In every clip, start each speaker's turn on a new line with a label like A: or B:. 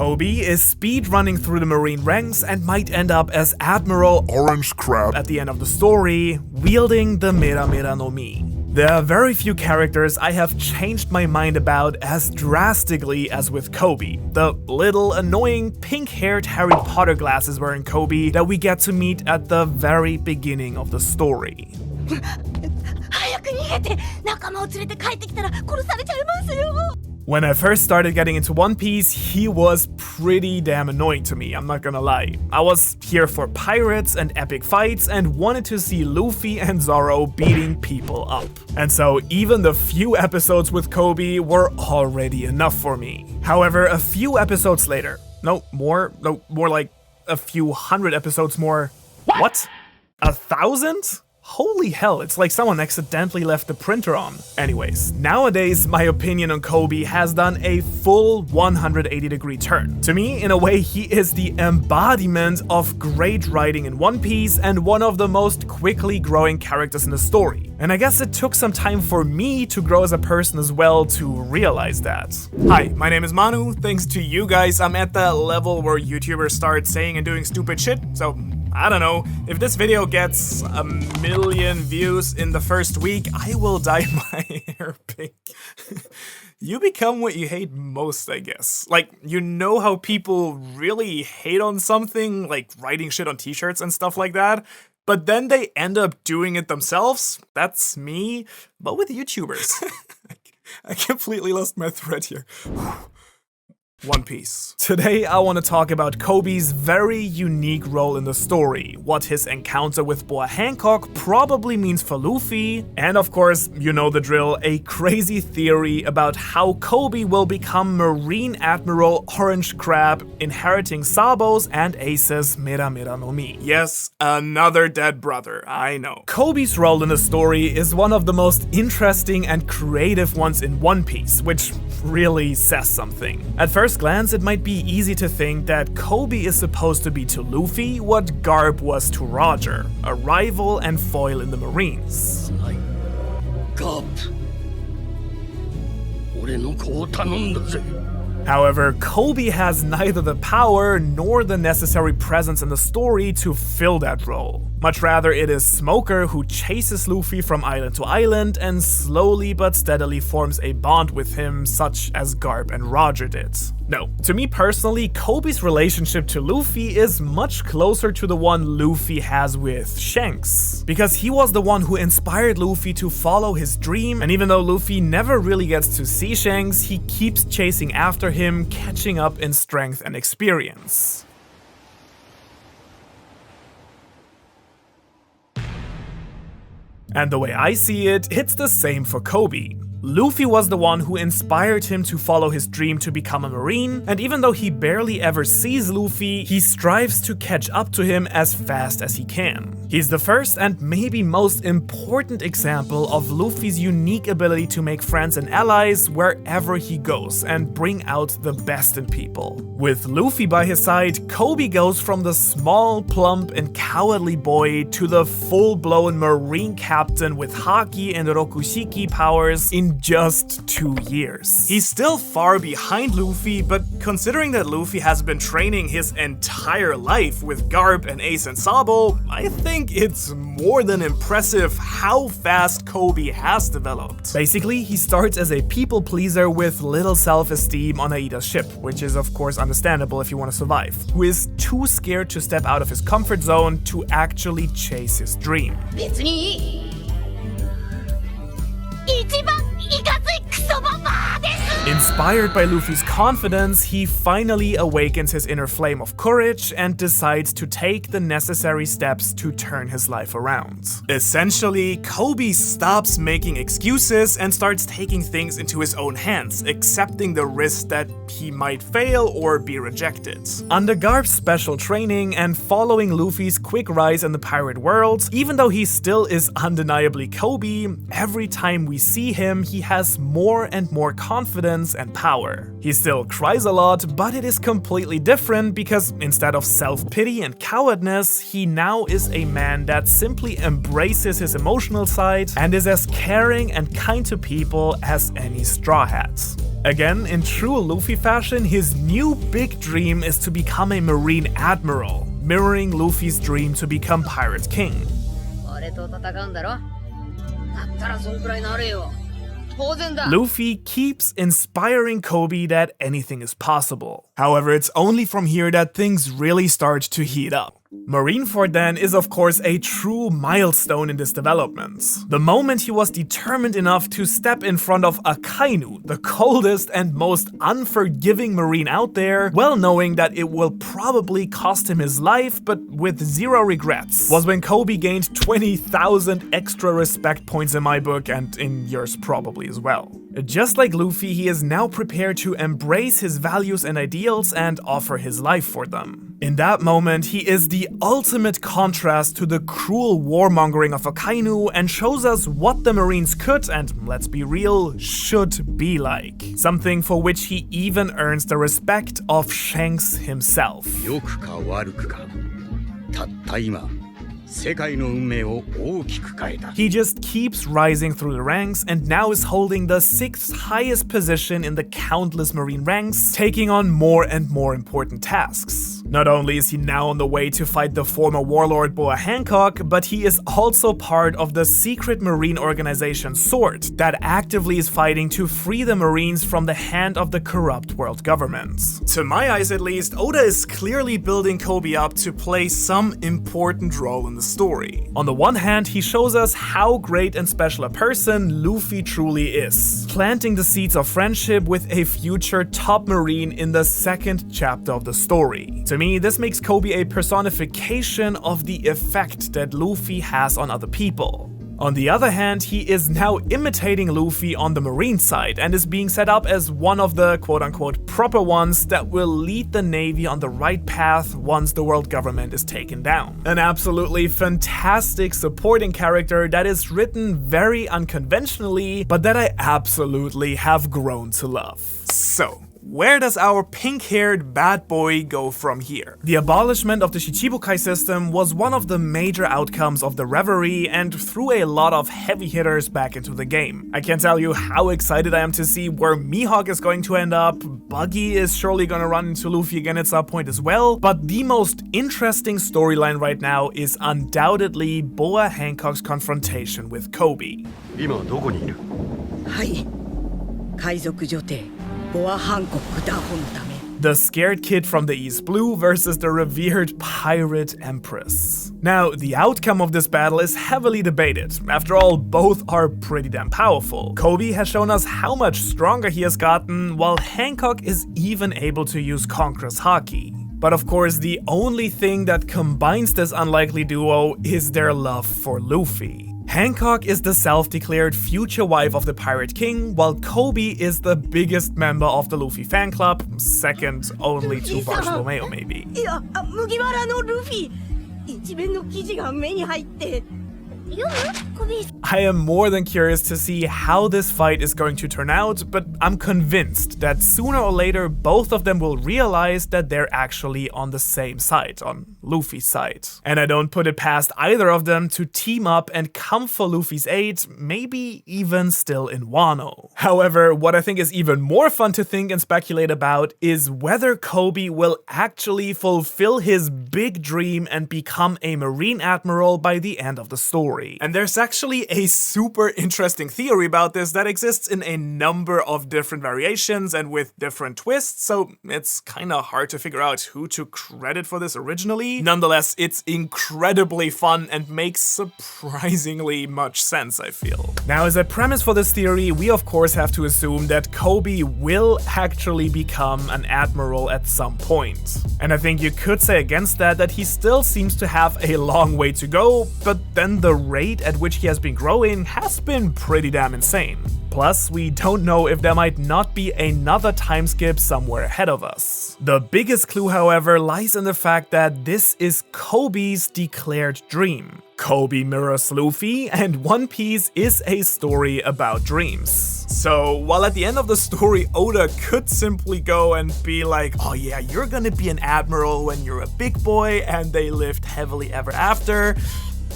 A: Koby is speed running through the Marine ranks and might end up as Admiral
B: Orange Crab
A: at the end of the story, wielding the 𝚲𝚙𝚡𝚗 no Mi. There are very few characters I have changed my mind about as drastically as with Koby, the little annoying pink-haired Harry Potter glasses wearing Koby that we get to meet at the very beginning of the story. When I first started getting into One Piece, he was pretty damn annoying to me, I'm not gonna lie. I was here for pirates and epic fights and wanted to see Luffy and Zoro beating people up. And so even the few episodes with Koby were already enough for me. However, a few episodes later, more like a few hundred episodes more. What? 1,000? Holy hell, it's like someone accidentally left the printer on. Anyways, nowadays my opinion on Koby has done a full 180-degree turn. To me, in a way, he is the embodiment of great writing in One Piece and one of the most quickly growing characters in the story. And I guess it took some time for me to grow as a person as well to realize that. Hi, my name is Manu. Thanks to you guys, I'm at that level where YouTubers start saying and doing stupid shit, so I don't know, if this video gets 1 million views in the first week, I will dye my hair pink. You become what you hate most, I guess. Like, you know how people really hate on something, like writing shit on t-shirts and stuff like that, but then they end up doing it themselves? That's me, but with YouTubers. I completely lost my thread here. One Piece. Today I want to talk about Koby's very unique role in the story, what his encounter with Boa Hancock probably means for Luffy, and of course, you know the drill, a crazy theory about how Koby will become Marine Admiral Orange Crab, inheriting Sabo's and Ace's 𝚲𝚙𝚡𝚗 no Mi. Yes, another dead brother, I know. Koby's role in the story is one of the most interesting and creative ones in One Piece, which really says something. At first glance, it might be easy to think that Koby is supposed to be to Luffy what 𝚲 was to Roger, a rival and foil in the Marines. However, Koby has neither the power nor the necessary presence in the story to fill that role. Much rather, it is Smoker who chases Luffy from island to island and slowly but steadily forms a bond with him, such as 𝚲 and Roger did. No, to me personally, Koby's relationship to Luffy is much closer to the one Luffy has with Shanks, because he was the one who inspired Luffy to follow his dream, and even though Luffy never really gets to see Shanks, he keeps chasing after him, catching up in strength and experience. And the way I see it, it's the same for Koby. Luffy was the one who inspired him to follow his dream to become a Marine, and even though he barely ever sees Luffy, he strives to catch up to him as fast as he can. He's the first and maybe most important example of Luffy's unique ability to make friends and allies wherever he goes and bring out the best in people. With Luffy by his side, Koby goes from the small, plump, and cowardly boy to the full-blown Marine captain with Haki and Rokushiki powers in just 2 years. He's still far behind Luffy, but considering that Luffy has been training his entire life with 𝚲 and Ace and Sabo, I think it's more than impressive how fast Koby has developed. Basically, he starts as a people pleaser with little self-esteem on Aida's ship, which is of course understandable if you want to survive, who is too scared to step out of his comfort zone to actually chase his dream. Inspired by Luffy's confidence, he finally awakens his inner flame of courage and decides to take the necessary steps to turn his life around. Essentially, Koby stops making excuses and starts taking things into his own hands, accepting the risk that he might fail or be rejected. Under 𝚲's special training and following Luffy's quick rise in the pirate world, even though he still is undeniably Koby, every time we see him, he has more and more confidence and power. He still cries a lot, but it is completely different because instead of self-pity and cowardness, he now is a man that simply embraces his emotional side and is as caring and kind to people as any Straw Hat. Again, in true Luffy fashion, his new big dream is to become a Marine Admiral, mirroring Luffy's dream to become Pirate King. Luffy keeps inspiring Koby that anything is possible. However, it's only from here that things really start to heat up. Marineford then is of course a true milestone in this development. The moment he was determined enough to step in front of Akainu, the coldest and most unforgiving marine out there, well knowing that it will probably cost him his life, but with zero regrets, was when Koby gained 20,000 extra respect points in my book, and in yours probably as well. Just like Luffy, he is now prepared to embrace his values and ideals and offer his life for them. In that moment, he is the ultimate contrast to the cruel warmongering of Akainu and shows us what the Marines could and, let's be real, should be like. Something for which he even earns the respect of Shanks himself. He just keeps rising through the ranks and now is holding the 6th highest position in the countless marine ranks, taking on more and more important tasks. Not only is he now on the way to fight the former warlord Boa Hancock, but he is also part of the secret marine organization SWORD that actively is fighting to free the Marines from the hand of the corrupt world government. To my eyes at least, Oda is clearly building Koby up to play some important role in the story. On the one hand, he shows us how great and special a person Luffy truly is, planting the seeds of friendship with a future top marine in the 2nd chapter of the story. To me, this makes Koby a personification of the effect that Luffy has on other people. On the other hand, he is now imitating Luffy on the marine side and is being set up as one of the quote-unquote proper ones that will lead the Navy on the right path once the world government is taken down. An absolutely fantastic supporting character that is written very unconventionally, but that I absolutely have grown to love. So, where does our pink-haired bad boy go from here? The abolishment of the Shichibukai system was one of the major outcomes of the Reverie and threw a lot of heavy hitters back into the game. I can't tell you how excited I am to see where Mihawk is going to end up. Buggy is surely gonna run into Luffy again at some point as well, but the most interesting storyline right now is undoubtedly Boa Hancock's confrontation with Koby. The scared kid from the East Blue versus the revered pirate empress. Now, the outcome of this battle is heavily debated. After all, both are pretty damn powerful. Koby has shown us how much stronger he has gotten, while Hancock is even able to use Conqueror's Haki. But of course, the only thing that combines this unlikely duo is their love for Luffy. Hancock is the self-declared future wife of the Pirate King, while Koby is the biggest member of the Luffy fan club, second only to Bartolomeo maybe. I am more than curious to see how this fight is going to turn out, but I'm convinced that sooner or later both of them will realize that they're actually on the same side, on Luffy's side. And I don't put it past either of them to team up and come for Luffy's aid, maybe even still in Wano. However, what I think is even more fun to think and speculate about is whether Koby will actually fulfill his big dream and become a Marine Admiral by the end of the story. And there's actually a super interesting theory about this that exists in a number of different variations and with different twists, so it's kinda hard to figure out who to credit for this originally. Nonetheless, it's incredibly fun and makes surprisingly much sense, I feel. Now, as a premise for this theory, we of course have to assume that Koby will actually become an admiral at some point. And I think you could say against that he still seems to have a long way to go, but then the rate at which he has been growing has been pretty damn insane. Plus, we don't know if there might not be another time skip somewhere ahead of us. The biggest clue, however, lies in the fact that this is Koby's declared dream. Koby mirrors Luffy, and One Piece is a story about dreams. So, while at the end of the story, Oda could simply go and be like, oh yeah, you're gonna be an admiral when you're a big boy, and they lived happily ever after,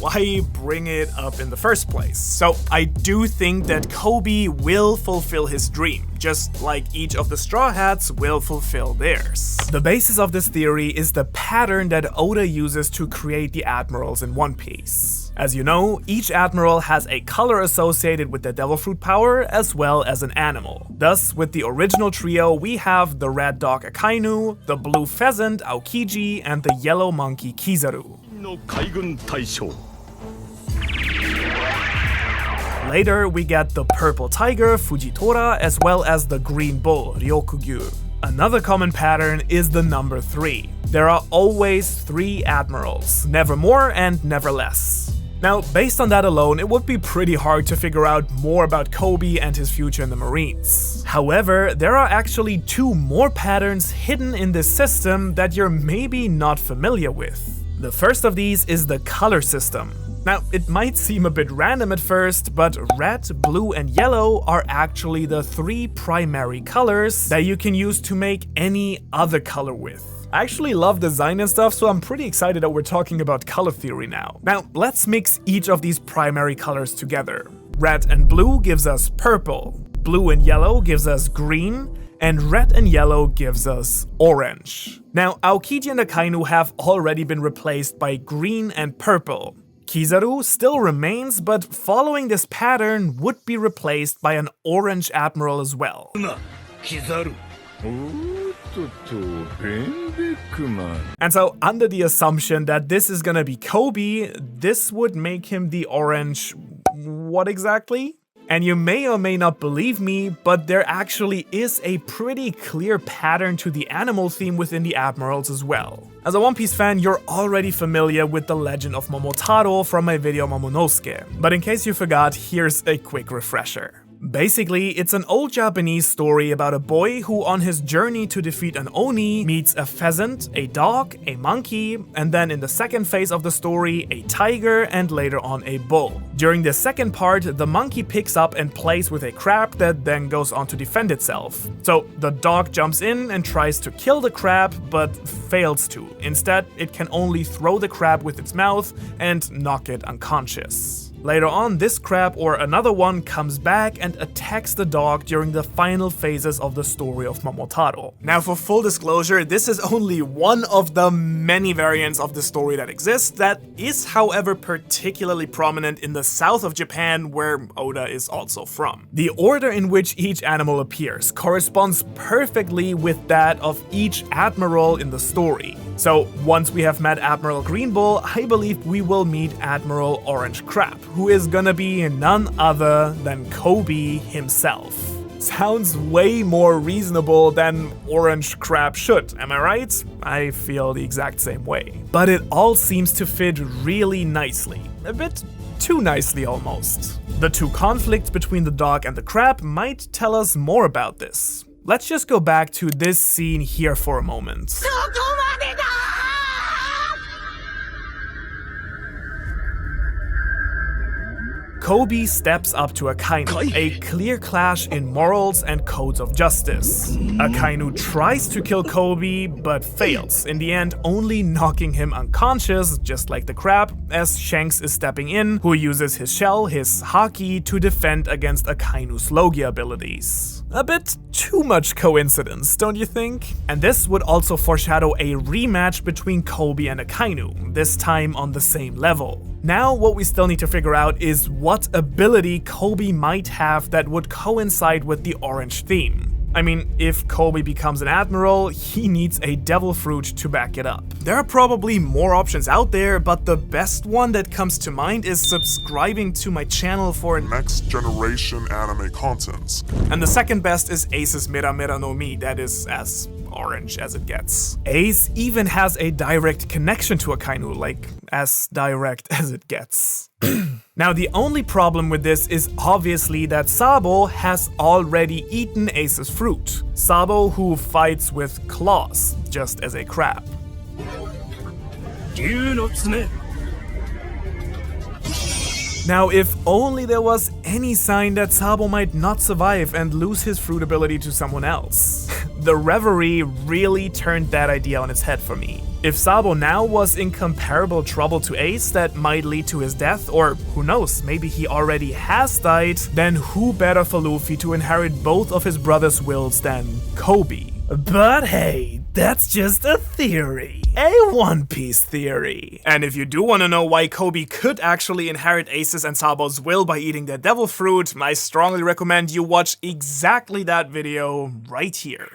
A: why bring it up in the first place? So I do think that Koby will fulfill his dream, just like each of the Straw Hats will fulfill theirs. The basis of this theory is the pattern that Oda uses to create the admirals in One Piece. As you know, each admiral has a color associated with their devil fruit power as well as an animal. Thus, with the original trio, we have the red dog Akainu, the blue pheasant Aokiji, and the yellow monkey Kizaru. Later, we get the purple tiger Fujitora as well as the green bull Ryokugyu. Another common pattern is the number 3. There are always 3 admirals, never more and never less. Now, based on that alone, it would be pretty hard to figure out more about Koby and his future in the Marines. However, there are actually 2 more patterns hidden in this system that you're maybe not familiar with. The first of these is the color system. Now, it might seem a bit random at first, but red, blue, and yellow are actually the 3 primary colors that you can use to make any other color with. I actually love design and stuff, so I'm pretty excited that we're talking about color theory now. Now, let's mix each of these primary colors together. Red and blue gives us purple, blue and yellow gives us green, and red and yellow gives us orange. Now, Aokiji and Akainu have already been replaced by green and purple. Kizaru still remains, but following this pattern would be replaced by an orange admiral as well. And so, under the assumption that this is gonna be Koby, this would make him the orange... what exactly? And you may or may not believe me, but there actually is a pretty clear pattern to the animal theme within the admirals as well. As a One Piece fan, you're already familiar with the legend of Momotaro from my video Momonosuke. But in case you forgot, here's a quick refresher. Basically, it's an old Japanese story about a boy who on his journey to defeat an Oni meets a pheasant, a dog, a monkey, and then in the second phase of the story, a tiger and later on a bull. During the second part, the monkey picks up and plays with a crab that then goes on to defend itself. So the dog jumps in and tries to kill the crab, but fails to. Instead, it can only throw the crab with its mouth and knock it unconscious. Later on, this crab or another one comes back and attacks the dog during the final phases of the story of Momotaro. Now, for full disclosure, this is only one of the many variants of the story that exists that is, however, particularly prominent in the south of Japan, where Oda is also from. The order in which each animal appears corresponds perfectly with that of each admiral in the story. So, once we have met Admiral Green Bull, I believe we will meet Admiral Orange Crab, who is gonna be none other than Koby himself. Sounds way more reasonable than Orange Crab should, am I right? I feel the exact same way. But it all seems to fit really nicely. A bit too nicely almost. The 2 conflicts between the dog and the crab might tell us more about this. Let's just go back to this scene here for a moment. Koby steps up to Akainu, a clear clash in morals and codes of justice. Akainu tries to kill Koby, but fails, in the end only knocking him unconscious, just like the crab, as Shanks is stepping in, who uses his shell, his haki, to defend against Akainu's Logia abilities. A bit too much coincidence, don't you think? And this would also foreshadow a rematch between Koby and Akainu, this time on the same level. Now, what we still need to figure out is what ability Koby might have that would coincide with the orange theme. I mean, if Koby becomes an admiral, he needs a devil fruit to back it up. There are probably more options out there, but the best one that comes to mind is subscribing to my channel for
B: next generation anime content.
A: And the second best is Ace's Mera Mera no Mi, that is as orange as it gets. Ace even has a direct connection to Akainu, like as direct as it gets. Now, the only problem with this is obviously that Sabo has already eaten Ace's fruit. Sabo, who fights with claws, just as a crab. Now, if only there was any sign that Sabo might not survive and lose his fruit ability to someone else. The reverie really turned that idea on its head for me. If Sabo now was in comparable trouble to Ace that might lead to his death, or who knows, maybe he already has died, then who better for Luffy to inherit both of his brother's wills than Koby? But hey, that's just a theory. A One Piece theory. And if you do want to know why Koby could actually inherit Ace's and Sabo's will by eating their devil fruit, I strongly recommend you watch exactly that video right here.